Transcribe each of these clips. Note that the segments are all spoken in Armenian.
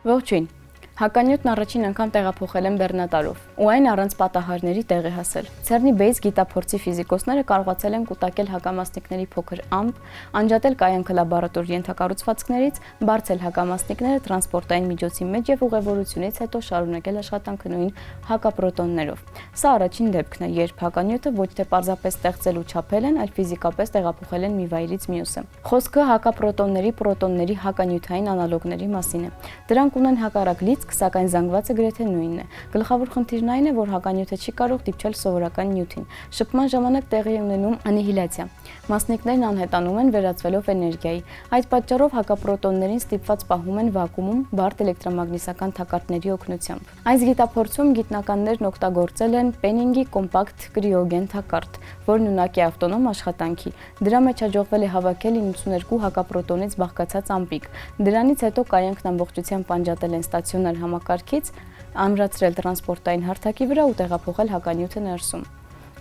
Ողջույն։ Հականյութն առաջին անգամ տեղափոխել են բեռնատարով, ու այն առանց պատահարների տեղ է հասել։ CERN-ի Base գիտափորձի ֆիզիկոսները կարողացել են կուտակել հակամասնիկների փոքր ամպ, անջատել կայանքը լաբորատոր ենթակառուցվածքներից, բարձել հակամասնիկները տրանսպորտային միջոցի մեջ եւ ուղևորությունից հետո շարունակել աշխատանքը նույն հակապրոտոններով։ Սա առաջին դեպքն է, երբ հականյութը ոչ թե պարզապես ստեղծել ու չափել են, այլ ֆիզիկապես տեղափոխել են մի վայրից մյուսը։ Խոսքը հակապրոտոնների պրոտոնների հականյութային անալոգների մասին է։ Դրանք ունեն հակառակ լիցք, սակայն զանգվածը գրեթե նույնն է։ Գլխավոր խնդիրն այն է, որ հականյութը չի կարող դիպչել սովորական նյութին։ Շփման ժամանակ տեղի է ունենում անիհիլյացիա։ Մասնիկներն անհետանում են վերածվելով էներգիայի։ Այդ պատճառով հակապրոտոններին ստիպված պահում են վակուումում բարդ էլեկտրամագնիսական թակարդների օգնությամբ։ Այս գիտափորձում գիտնականներն օգտագործել են Penning-ի կոմպակտ կրիոգեն թակարդ, որն ունակ է ավտոնոմ աշխատանքի։ Դրա մեջ հաջողվել է հավաքել 92 հակապրոտոնից բաղկացած ամպիկ։ Դրանից հետո կայանքն ամբողջությամբ անջատել են ստացիոնար համակարգից, ամրացրել տրանսպորտային հարթակի վրա ու տեղափոխել հականյութը ներսում։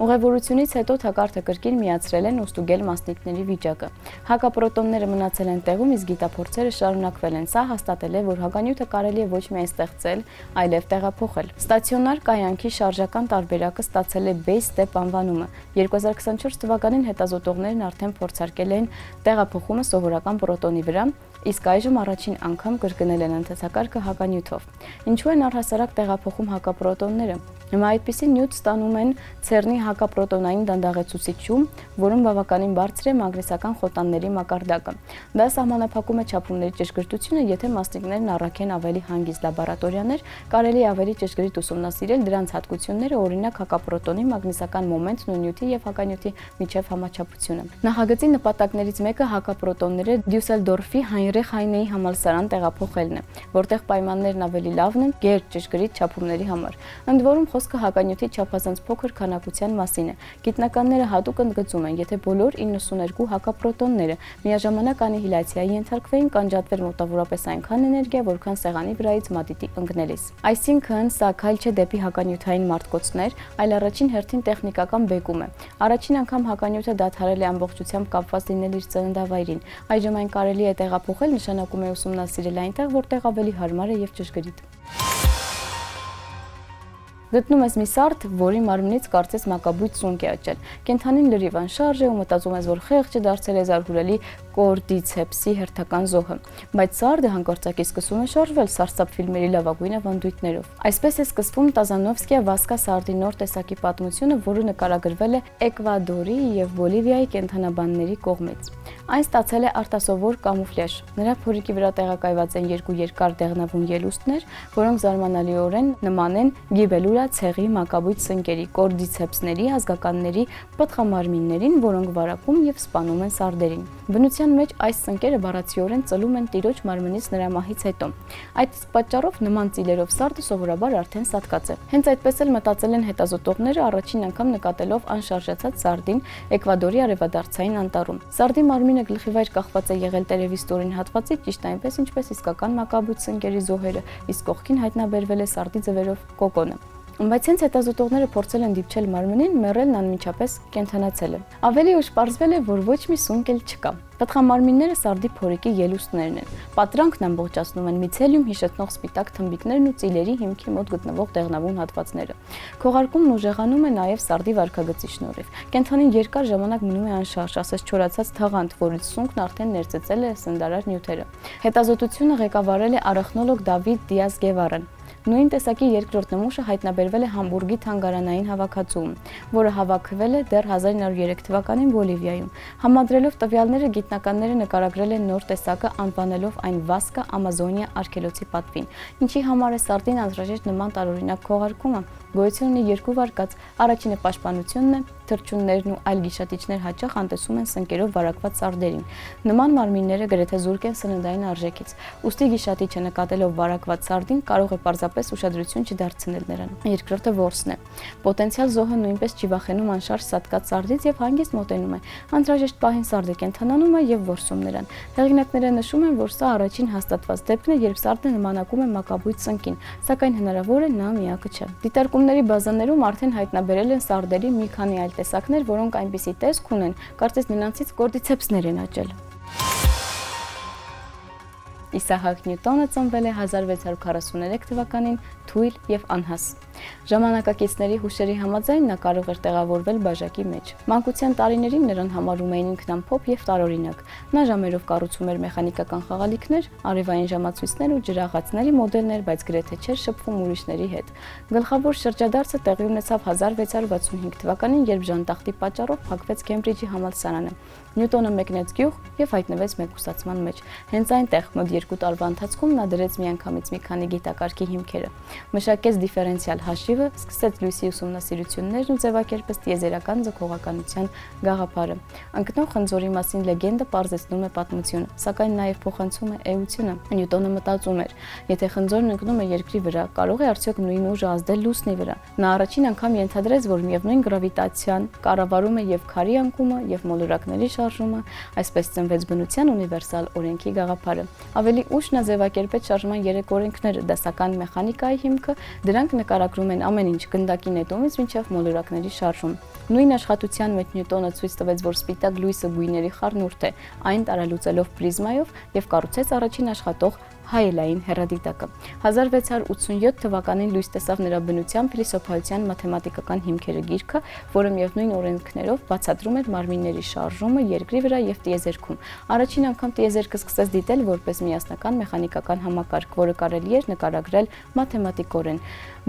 Ուղևորությունից հետո թակարդը կրկին միացրել են ու ստուգել մասնիկների վիճակը։ Հակապրոտոնները մնացել են տեղում, իսկ գիտափորձերը շարունակվել են։ Սա հաստատել է, որ հականյութը կարելի է ոչ միայն ստեղծել, այլև տեղափոխել։ Ստացիոնար կայանքի շարժական տարբերակը ստացել է Base Step անվանումը։ 2024 թվականին հետազոտողներն արդեն փորձարկել են տեղափոխումը սովորական պրոտոնի վրա, իսկ այժմ առաջին անգամ կրկնել են ընթացակարգը հականյութով։ Ինչու են առհասարակ տեղափոխում հակապրոտոնները։ Հիմա այդպիսի նյութ ստանում են CERN-ի հակապրոտոնային դանդաղեցուցիչում, որում բավականին բարձր է մագնիսական խոտանների մակարդակը։ Դա սահմանափակում է չափումների ճշգրտությունը, եթե մասնիկներն առաքեն ավելի հանգիստ լաբորատորիաներ, կարելի է ավելի ճշգրիտ ուսումնասիրել դրանց հատկությունները, օրինակ հակապրոտոնի մագնիսական մոմենտն ու նյութի եւ հականյութի միջև համաչափությունը։ Նախագծի նպատակներից մեկը հակապրոտոնները Դյուսելդորֆի Հայնրիխ Հայնեի համալսարան տեղափոխելն է, որտեղ պայմաններն ավելի լավն են գերճշգրիտ չափումների համար։ Ընդ որում խոսքը հականյութի չափազանց փոքր քանակության մասին է։ Գիտնականները հատուկ ընդգծում են, եթե բոլոր 92 հակապրոտոնները միաժամանակ անիհիլյացիայի ենթարկվեին, կանջատվեր մոտավորապես այնքան էներգիա, որքան սեղանի վրայից մատիտի ընկնելիս։ Այսինքն, սա քայլ չէ դեպի հականյութային մարտկոցներ, այլ առաջին հերթին տեխնիկական բեկում է։ Առաջին անգամ հականյութը դադարել է ամբողջությամբ կապված լինել իր ծննդավայրին։ Այժմ այն կարելի է տեղափոխել, նշանակում է ուսումնասիրել այնտեղ, որտեղ ավելի հարմար է եւ ճշգրիտ։ Գտնում ես մի սարդ, որի մարմնից կարծես մակաբույծ սունկ է աճել։ Կենդանին լրիվ անշարժ է ու մտածում ես, որ խեղճը դարձել է զարհուրելի կորդիցեպսի հերթական զոհը։ Բայց սարդը հանկարծակի սկսում է շարժվել սարսափ ֆիլմերի լավագույն ավանդույթներով։ Այսպես է սկսվում Տազանովսկիա Վասկա սարդի նոր տեսակի պատմությունը, որը նկարագրվել է Էկվադորի եւ Բոլիվիայի կենդանաբանների կողմից։ Այն ստացել է արտասովոր կամուֆլյաժ։ Նրա փորիկի վրա տեղակայված են երկու երկար դեղնավուն ելուստներ, որոնք զարմանալիորեն նման են գիբելուրա ցեղի մակաբույծ սնկերի, կորդիցեպսների, ազգականների պտղամարմիններին, որոնք վարակում եւ սպանում են սարդերին։ Բնության մեջ այս սնկերը բառացիորեն ծլում են տիրոջ մարմնից նրա մահից հետո։ Այդ պատճառով նման ծիլերով սարդը սովորաբար արդեն սատկած է։ Հենց այդպես էլ մտածել են հետազոտողները առաջին անգամ նկատելով անշարժացած սարդին Էկվադորի արևադարձային անտառում։ Սարդի մարմինը գլխիվայր կախված է եղել տերևի ստորին հատվածից, ճիշտ այնպես ինչպես իսկական մակաբույծ սնկերի զոհերը, իսկ կողքին հայտնաբերվել է սարդի ձվերով կոկոնը։ Բայց հենց հետազոտողները փորձել են դիպչել մարմնին, մեռելն անմիջապես կենդանացել է։ Ավելի ուշ պարզվել է, որ ոչ մի սունկ էլ չկա։ Պտղամարմինները սարդի փորիկի ելուստներն են։ Պատրանքն ամբողջացնում են միցելիում հիշեցնող սպիտակ թմբիկներն ու ծիլերի հիմքի մոտ գտնվող դեղնավուն հատվածները։ Քողարկումն ուժեղանում է նաև սարդի վարքագծի շնորհիվ։ Կենդանին երկար ժամանակ մնում է անշարժ, ասես չորացած թաղանթ, որից սունկն արդեն ներծծել է սննդարար նյութերը։ Հետազոտությունը ղեկավարել է արախնոլոգ Դավիդ Դիազ Գևարան։ Նույն տեսակի երկրորդ նմուշը հայտնաբերվել է Համբուրգի թանգարանային հավաքածուում, որը հավաքվել է դեռ 1903 թվականին Բոլիվիայում։ Համադրելով տվյալները գիտնականները նկարագրել են նոր տեսակը, անվանելով այն Վասկա Ամազոնիա արգելոցի պատվին, ինչի համար է սարդին անհրաժեշտ նման տարօրինակ քողարկումը։ Գոյություն ունի երկու վարկած։ Առաջինը պաշտպանությունն է, թռչուններն ու այլ գիշատիչներ հաճախ անտեսում են սնկերով վարակված սարդերին։ Նման մարմինները գրեթե զուրկ են սննդային արժեքից։ Ուստի գիշատիչը նկատելով վարակված սարդին կարող է պարզապես ուշադրություն չդարձնել նրան։ Երկրորդը որսն է։ Պոտենցիալ զոհը նույնպես չի վախենում անշարժ սատկած սարդից եւ հանգիստ մոտենում է։ Անհրաժեշտ պահին սարդը կենդանանում է եւ որսում նրան։ Հեղինակները նշում են, որ սա առաջին հաստատված դեպքն է, երբ սարդը նմանակում է մակաբույծ սնկին, սակայն հնարավոր է նա միակը չէ։ Դիտարկումների բազաներում արդեն հայտնաբերել են սարդերի մի քանի այլ տեսակներ, որոնք այնպիսի տեսք ունեն, կարծես նրանցից կորդիցեպսներ են աճել։ Իսահակ Նյուտոնը ծնվել է 1643 թվականին թույլ եւ անհաս։ Ժամանակակիցների հուշերի համաձայն նա կարող էր տեղավորվել բաժակի մեջ։ Մանկության տարիներին նրան համարում էին ինքնամփոփ եւ տարօրինակ։ Նա ժամերով կառուցում էր մեխանիկական խաղալիքներ, արևային ժամացույցներ ու ջրաղացների մոդելներ, բայց գրեթե չէր շփվում ուրիշների հետ։ Գլխավոր շրջադարձը տեղի ունեցավ 1665 թվականին, երբ ժանտախտի պատճառով փակվեց Քեմբրիջի համալսարանը։ Նյուտոնը մեկնեց գյուղ եւ հայտնվեց մեկուսացման մեջ։ Հենց այնտեղ մոտ 2 տարվա ընթացքում նա դրեց միանգամից մի քանի գիտակարգի հիմքերը։ Մշակեց դիֆերենցիալ հաշիվը, սկսեց լույսի ուսումնասիրություններն ու ձևակերպեց տիեզերական ձգողականության գաղափարը։ Ընկնող խնձորի մասին լեգենդը պարզեցնում է պատմությունը, սակայն նաև փոխանցում է էությունը։ Նյուտոնը մտածում էր. եթե խնձորն ընկնում է երկրի վրա, կարող է արդյոք նույն ուժը ազդել լուսնի վրա։ Նա առաջին անգամ ենթադրեց, որ միևնույն գրավիտացիան կառավարում է եւ քարի անկումը, եւ մոլորակների շարժումը, այսպես ծնվեց բնության ունիվերսալ օրենքի գաղափարը։ Ավելի ուշ նա ձևակերպեց շարժման 3 օրենքները՝ դասական մեխանիկայի հիմքը, դրանք նկարագրում են ամեն ինչ գնդակի նետումից մինչև մոլորակների շարժում։ Նույն աշխատության մեջ Նյուտոնը ցույց տվեց, որ սպիտակ լույսը գույների խառնուրդ է, այն տարալուծելով պրիզմայով եւ կառուցեց առաջին աշխատող հայելային հեռադիտակը։ 1687 թվականին լույս տեսավ նրա բնության, փիլիսոփայության, մաթեմատիկական հիմքերը գիրքը, որը միևնույն օրենքներով բացատրում էր մարմինների շարժումը երկրի վրա եւ տիեզերքում։ Առաջին անգամ տիեզերքը սկսեց դիտել որպես միասնական մեխանիկական համակարգ, որը կարելի էր նկարագրել մաթեմատիկորեն,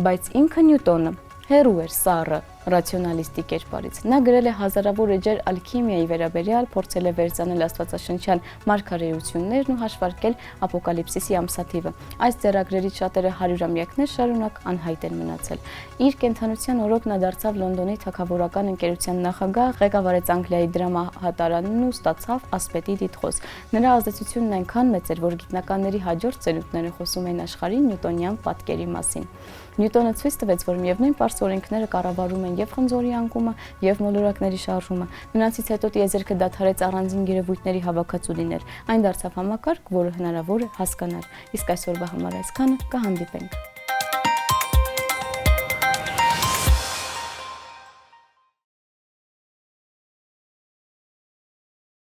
բայց ինքը Նյուտոնը հերու էր սառը ռացիոնալիստի կերպարից։ Նա գրել է հազարավոր էջեր ալքիմիայի վերաբերյալ, փորձել է վերծանել աստվածաշնչյան մարգարեություններն ու հաշվարկել ապոկալիպսիսի ամսաթիվը։ Այս ձեռագրերից շատերը հարյուրամյակներ շարունակ անհայտ են մնացել։ Իր կենդանության օրոք նա դարձավ Լոնդոնի թագավորական ընկերության նախագահ, ղեկավարեց Անգլիայի դրամահատարանն ու ստացավ ասպետի տիտղոս։ Նրա ազդեցությունն այնքան մեծ էր, որ գիտնականների հաջորդ ծերունքները խոսում են աշխարհի նյուտոնյան պատկերի մասին։ Նյուտոնը ցույց տվեց, որ միևնույն պարզ օրենքները կառավարում են եւ խնձորի անկումը, եւ մոլորակների շարժումը։ Նրանցից հետո տիեզերքը դադարեց առանձին երևույթների հավաքածու լինել։ Այն դարձավ համակարգ, որը հնարավոր է հասկանալ։ Իսկ այսօրվա համար այսքանը, կհանդիպենք։